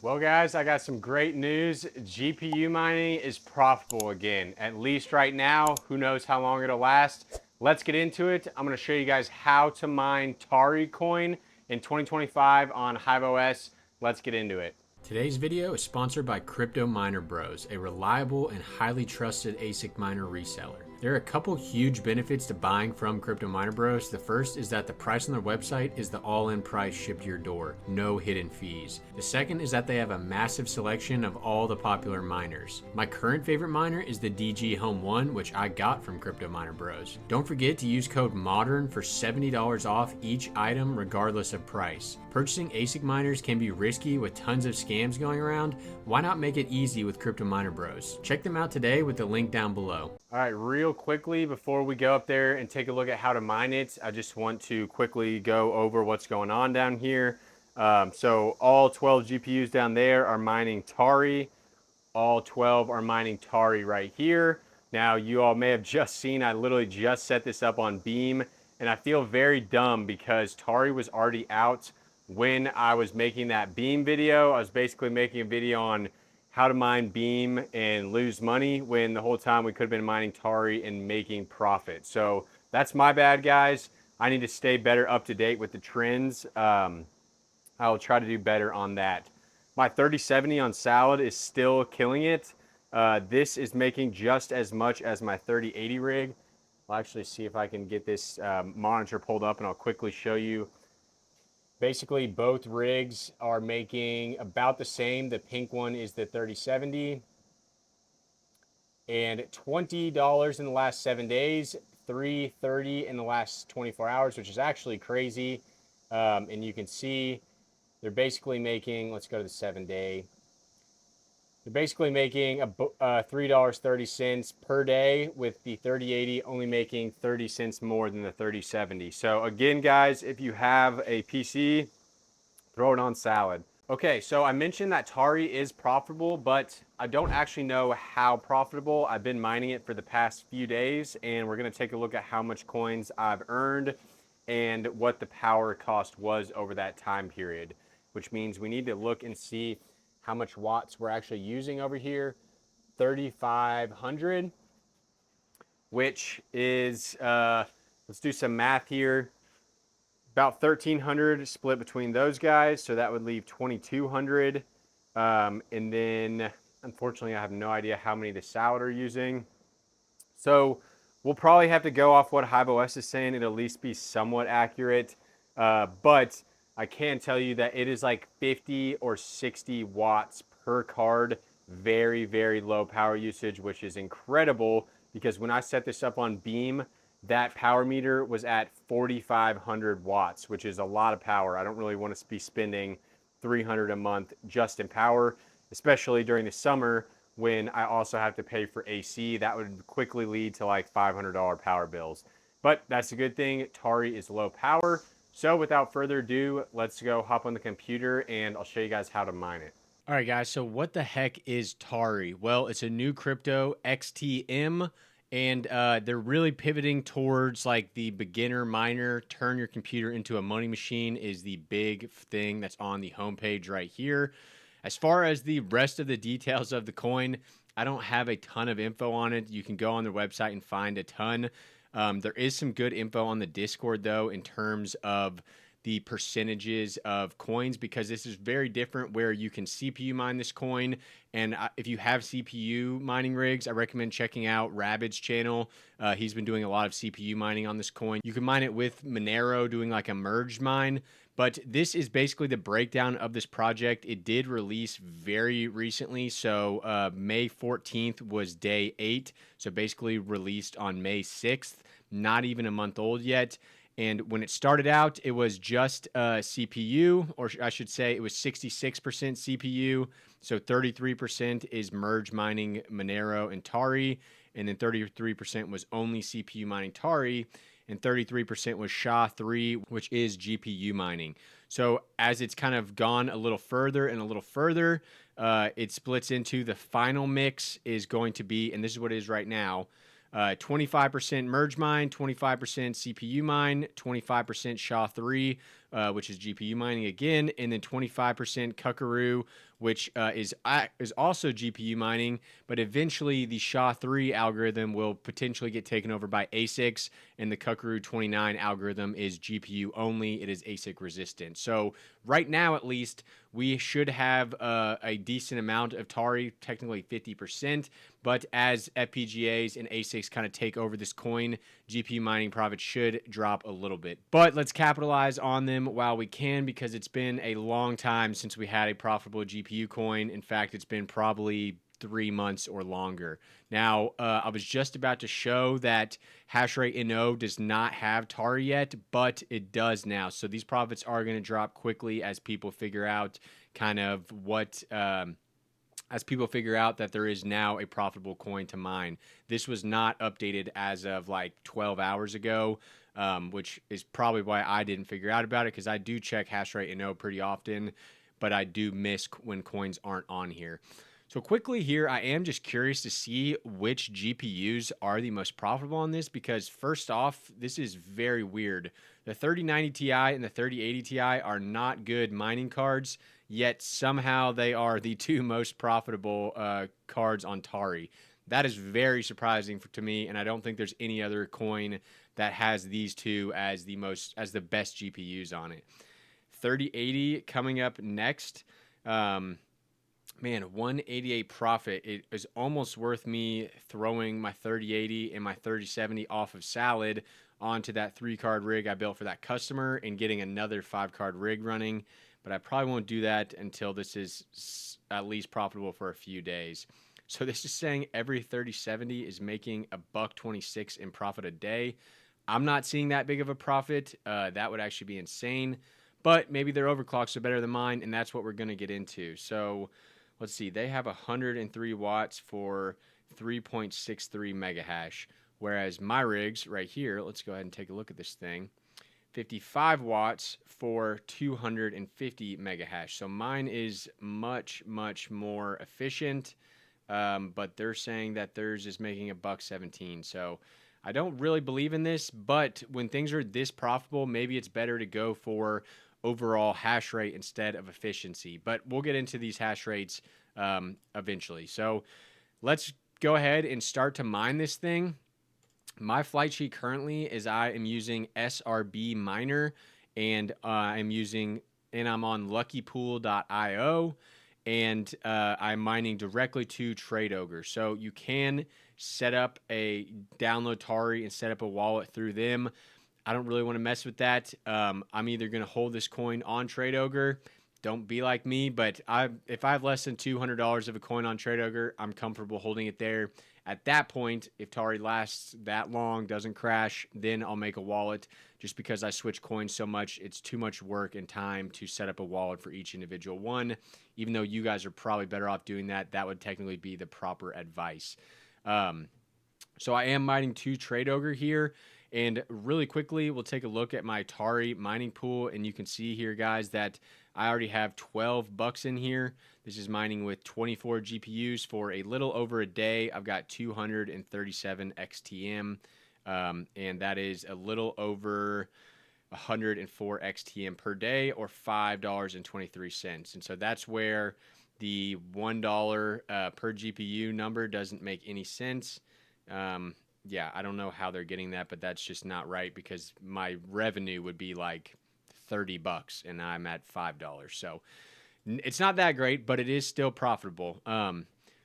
Well, guys, I got some great news. GPU mining is profitable again, at least right now. Who knows how long it'll last? Let's get into it. I'm going to show you guys how to mine Tari coin in 2025 on Hiveos. Let's get into it. Today's video is sponsored by Crypto Miner Bros, a reliable and highly trusted ASIC miner reseller. There are a couple huge benefits to buying from Crypto Miner Bros. The first is that the price on their website is the all-in price shipped to your door, no hidden fees. The second is that they have a massive selection of all the popular miners. My current favorite miner is the DG Home 1, which I got from Crypto Miner Bros. Don't forget to use code MODERN for $70 off each item regardless of price. Purchasing ASIC miners can be risky with tons of scams going around. Why not make it easy with Crypto Miner Bros? Check them out today with the link down below. All right, real quickly before we go up there and take a look at how to mine it, I just want to quickly go over what's going on down here. So all 12 GPUs down there are mining Tari. All 12 are mining Tari right here. Now you all may have just seen, I literally just set this up on Beam, and I feel very dumb because Tari was already out when I was making that Beam video. I was basically making a video on how to mine Beam and lose money when the whole time we could have been mining Tari and making profit. So that's my bad, guys. I need to stay better up to date with the trends. I'll try to do better on that. My 3070 on Salad is still killing it. This is making just as much as my 3080 rig. I'll actually see if I can get this monitor pulled up and I'll quickly show you. Basically, both rigs are making about the same. The pink one is the 3070. And $20 in the last 7 days, $3.30 in the last 24 hours, which is actually crazy. And you can see they're basically making, let's go to the 7-day. They're basically making $3.30 per day, with the 3080 only making 30 cents more than the 3070. So again, guys, if you have a PC, throw it on Salad. Okay, so I mentioned that Tari is profitable, but I don't actually know how profitable. I've been mining it for the past few days, and we're going to take a look at how much coins I've earned and what the power cost was over that time period, which means we need to look and see how much watts we're actually using over here. 3,500, which is, let's do some math here. About 1,300 split between those guys, so that would leave 2,200. And then, unfortunately, I have no idea how many the Salad are using. So we'll probably have to go off what Hiveos is saying. It'll at least be somewhat accurate. But I can tell you that it is like 50 or 60 watts per card. Very, very low power usage, which is incredible because when I set this up on Beam, that power meter was at 4,500 watts, which is a lot of power. I don't really want to be spending 300 a month just in power, especially during the summer when I also have to pay for AC. That would quickly lead to like $500 power bills. But that's a good thing. Tari is low power. So without further ado, let's go hop on the computer and I'll show you guys how to mine it. All right, guys. So what the heck is Tari? Well, it's a new crypto, XTM. And they're really pivoting towards like the beginner miner, turn your computer into a money machine is the big thing that's on the homepage right here. As far as the rest of the details of the coin, I don't have a ton of info on it. You can go on their website and find a ton. There is some good info on the Discord, though, in terms of the percentages of coins, because this is very different where you can CPU mine this coin. And if you have CPU mining rigs, I recommend checking out Rabid's channel. He's been doing a lot of CPU mining on this coin. You can mine it with Monero, doing like a merged mine. But this is basically the breakdown of this project. It did release very recently. So May 14th was day 8. So basically released on May 6th. Not even a month old yet. And when it started out, it was just CPU, or I should say it was 66% CPU. So 33% is merge mining Monero and Tari. And then 33% was only CPU mining Tari. And 33% was SHA-3, which is GPU mining. So as it's kind of gone a little further and a little further, it splits into the final mix is going to be, and this is what it is right now, 25% merge mine, 25% CPU mine, 25% SHA-3, which is GPU mining again, and then 25% Kuckaroo, which is also GPU mining, but eventually the SHA-3 algorithm will potentially get taken over by ASICs, and the Kukuru29 algorithm is GPU only. It is ASIC resistant. So right now, at least, we should have a decent amount of Tari, technically 50%, but as FPGAs and ASICs kind of take over this coin, GPU mining profits should drop a little bit. But let's capitalize on them while we can, because it's been a long time since we had a profitable GPU coin. In fact, it's been probably 3 months or longer. Now, I was just about to show that Hashrate NO does not have Tari yet, but it does now. So these profits are going to drop quickly as people figure out kind of what... as people figure out that there is now a profitable coin to mine. This was not updated as of like 12 hours ago, which is probably why I didn't figure out about it, because I do check Hashrate NO pretty often, but I do miss when coins aren't on here. So quickly here, I am just curious to see which GPUs are the most profitable on this, because first off, this is very weird. The 3090 Ti and the 3080 Ti are not good mining cards, yet somehow they are the two most profitable cards on Tari. That is very surprising to me, and I don't think there's any other coin that has these two as the best GPUs on it. 3080 coming up next. Man, 188 profit. It is almost worth me throwing my 3080 and my 3070 off of Salad onto that 3-card rig I built for that customer and getting another 5-card rig running. But I probably won't do that until this is at least profitable for a few days. So this is saying every 3070 is making $1.26 in profit a day. I'm not seeing that big of a profit. That would actually be insane. But maybe their overclocks are better than mine, and that's what we're going to get into. So let's see. They have 103 watts for 3.63 megahash, whereas my rigs right here, let's go ahead and take a look at this thing, 55 watts for 250 megahash. So mine is much, much more efficient, but they're saying that theirs is making $1.17. So I don't really believe in this, but when things are this profitable, maybe it's better to go for overall hash rate instead of efficiency. But we'll get into these hash rates eventually. So let's go ahead and start to mine this thing. My flight sheet currently is I am using SRBMiner, and I'm on luckypool.io, and I'm mining directly to TradeOgre. So you can set up download Tari and set up a wallet through them. I don't really want to mess with that. I'm either going to hold this coin on TradeOgre. Don't be like me, but if I have less than $200 of a coin on TradeOgre, I'm comfortable holding it there. At that point, if Tari lasts that long, doesn't crash, then I'll make a wallet. Just because I switch coins so much, it's too much work and time to set up a wallet for each individual one. Even though you guys are probably better off doing that, that would technically be the proper advice. So I am mining to TradeOgre here. And really quickly, we'll take a look at my Tari mining pool, and you can see here, guys, that I already have 12 bucks in here. This is mining with 24 GPUs for a little over a day. I've got 237 XTM, and that is a little over 104 XTM per day, or $5.23. And so that's where the $1 per GPU number doesn't make any sense. Yeah, I don't know how they're getting that, but that's just not right, because my revenue would be like 30 bucks and I'm at $5. So it's not that great, but it is still profitable.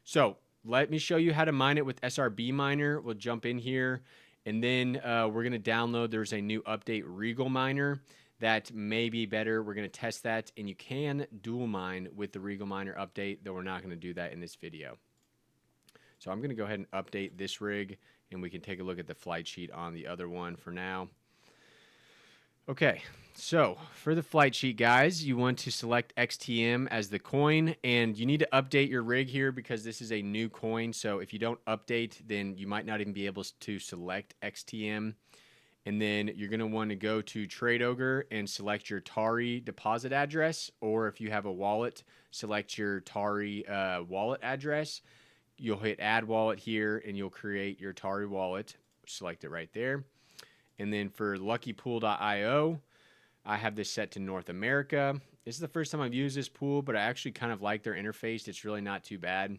So let me show you how to mine it with SRBMiner. We'll jump in here, and then we're going to download. There's a new update, Rigel Miner, that may be better. We're going to test that, and you can dual mine with the Rigel Miner update, though we're not going to do that in this video. So I'm going to go ahead and update this rig, and we can take a look at the flight sheet on the other one for now. Okay, so for the flight sheet, guys, you want to select XTM as the coin, and you need to update your rig here because this is a new coin. So if you don't update, then you might not even be able to select XTM. And then you're going to want to go to TradeOgre and select your Tari deposit address, or if you have a wallet, select your Tari wallet address. You'll hit add wallet here, and you'll create your Tari wallet. Select it right there. And then for luckypool.io, I have this set to North America. This is the first time I've used this pool, but I actually kind of like their interface. It's really not too bad.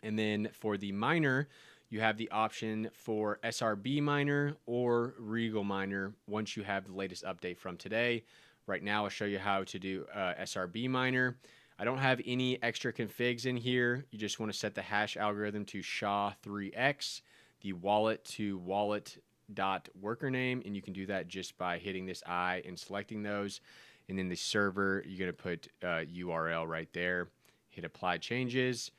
And then for the miner, you have the option for SRBMiner or Rigel Miner once you have the latest update from today. Right now, I'll show you how to do SRBMiner. I don't have any extra configs in here. You just want to set the hash algorithm to SHA-3x, the wallet to wallet.worker name, and you can do that just by hitting this I and selecting those. And then the server, you're going to put URL right there, hit apply changes,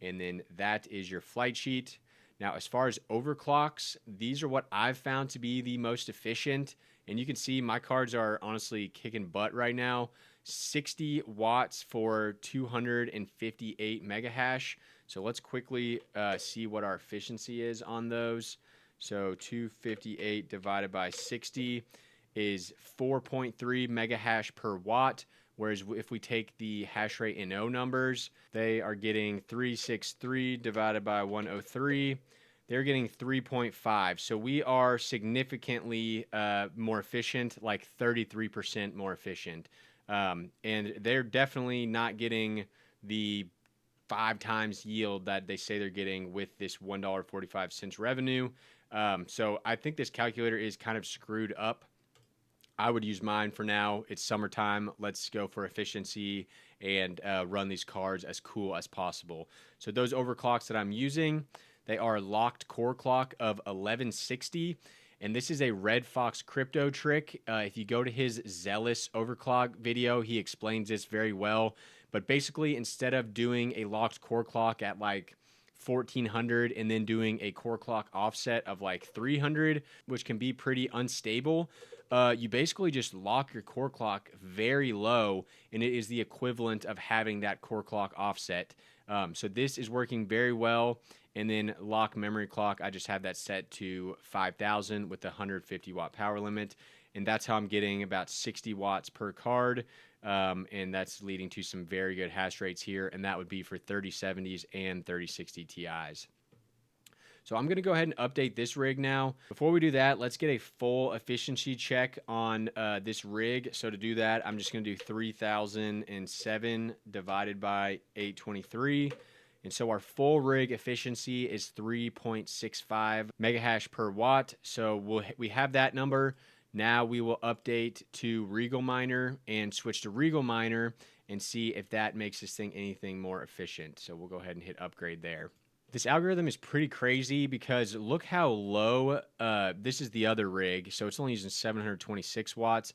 and then that is your flight sheet. Now, as far as overclocks, these are what I've found to be the most efficient. And you can see my cards are honestly kicking butt right now. 60 watts for 258 mega hash. So let's quickly see what our efficiency is on those. So 258 divided by 60 is 4.3 mega hash per watt. Whereas if we take the hash rate in O numbers, they are getting 363 divided by 103. They're getting 3.5. So we are significantly more efficient, like 33% more efficient. And they're definitely not getting the 5 times yield that they say they're getting with this $1.45 revenue. So I think this calculator is kind of screwed up. I would use mine for now. It's summertime. Let's go for efficiency and run these cards as cool as possible. So those overclocks that I'm using, they are locked core clock of 1160. And this is a Red Fox crypto trick. If you go to his Zealous overclock video, he explains this very well. But basically, instead of doing a locked core clock at like 1400 and then doing a core clock offset of like 300, which can be pretty unstable, you basically just lock your core clock very low, and it is the equivalent of having that core clock offset. So this is working very well. And then lock memory clock, I just have that set to 5,000 with the 150 watt power limit. And that's how I'm getting about 60 watts per card. And that's leading to some very good hash rates here. And that would be for 3070s and 3060 Ti's. So I'm going to go ahead and update this rig now. Before we do that, let's get a full efficiency check on this rig. So to do that, I'm just going to do 3007 divided by 823. And so our full rig efficiency is 3.65 mega hash per watt. So we have that number. Now we will update to Rigel Miner and switch to Rigel Miner and see if that makes this thing anything more efficient. So we'll go ahead and hit upgrade there. This algorithm is pretty crazy because look how low, this is the other rig. So it's only using 726 watts.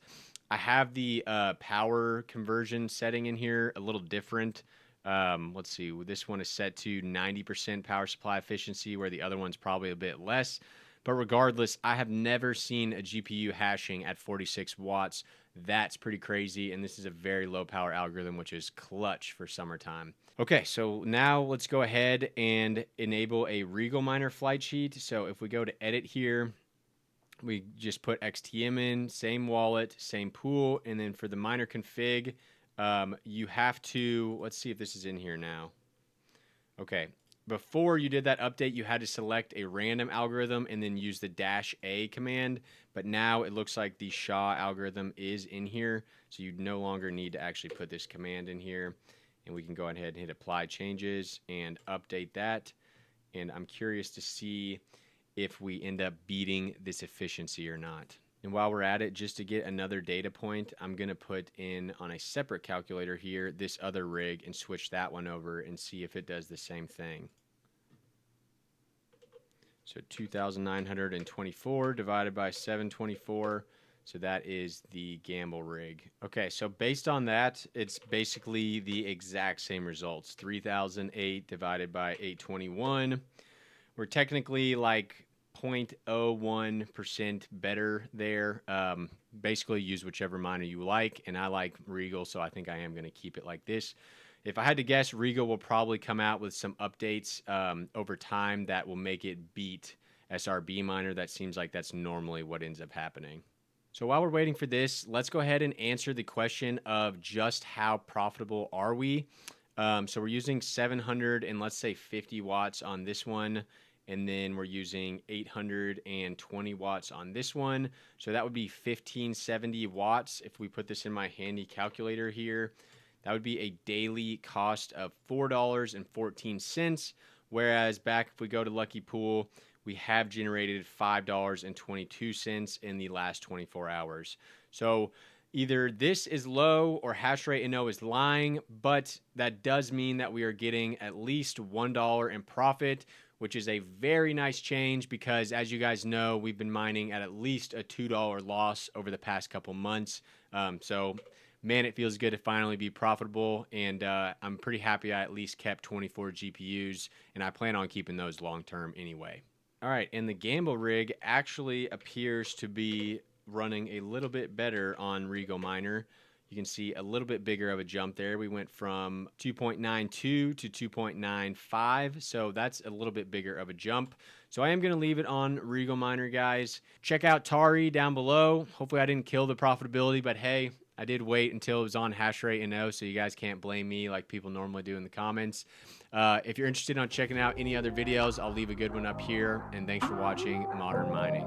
I have the power conversion setting in here a little different. Let's see, this one is set to 90% power supply efficiency, where the other one's probably a bit less. But regardless, I have never seen a GPU hashing at 46 watts. That's pretty crazy, and this is a very low power algorithm, which is clutch for summertime. Okay, so now let's go ahead and enable a Rigel Miner flight sheet. So if we go to edit here, we just put XTM in, same wallet, same pool, and then for the miner config, you have to, let's see if this is in here now. Okay, before you did that update, you had to select a random algorithm and then use the -A command, but now it looks like the SHA algorithm is in here, so you no longer need to actually put this command in here, and we can go ahead and hit apply changes and update that. And I'm curious to see if we end up beating this efficiency or not. And while we're at it, just to get another data point, I'm going to put in on a separate calculator here this other rig and switch that one over and see if it does the same thing. So 2,924 divided by 724. So that is the gamble rig. Okay, so based on that, it's basically the exact same results. 3,008 divided by 821. We're technically like 0.01% better there. Basically use whichever miner you like, and I like Rigel, so I think I am going to keep it like this. If I had to guess, Rigel will probably come out with some updates over time that will make it beat SRBMiner. That seems like that's normally what ends up happening. So while we're waiting for this, let's go ahead and answer the question of just how profitable are we. So we're using 700 and let's say 50 watts on this one, and then we're using 820 watts on this one. So that would be 1570 watts. If we put this in my handy calculator here, that would be a daily cost of $4.14. Whereas back if we go to Lucky Pool, we have generated $5.22 in the last 24 hours. So either this is low or hash rate NO is lying, but that does mean that we are getting at least $1 in profit, which is a very nice change because, as you guys know, we've been mining at least a $2 loss over the past couple months. So, man, it feels good to finally be profitable, and I'm pretty happy I at least kept 24 GPUs, and I plan on keeping those long term anyway. All right, and the Gamble rig actually appears to be running a little bit better on Rigel Miner. You can see a little bit bigger of a jump there. We went from 2.92 to 2.95, so that's a little bit bigger of a jump. So I am going to leave it on Rigel Miner, guys. Check out Tari down below. Hopefully I didn't kill the profitability, but hey, I did wait until it was on hash rate and no, so you guys can't blame me like people normally do in the comments. If you're interested in checking out any other videos, I'll leave a good one up here. And thanks for watching Modern Mining.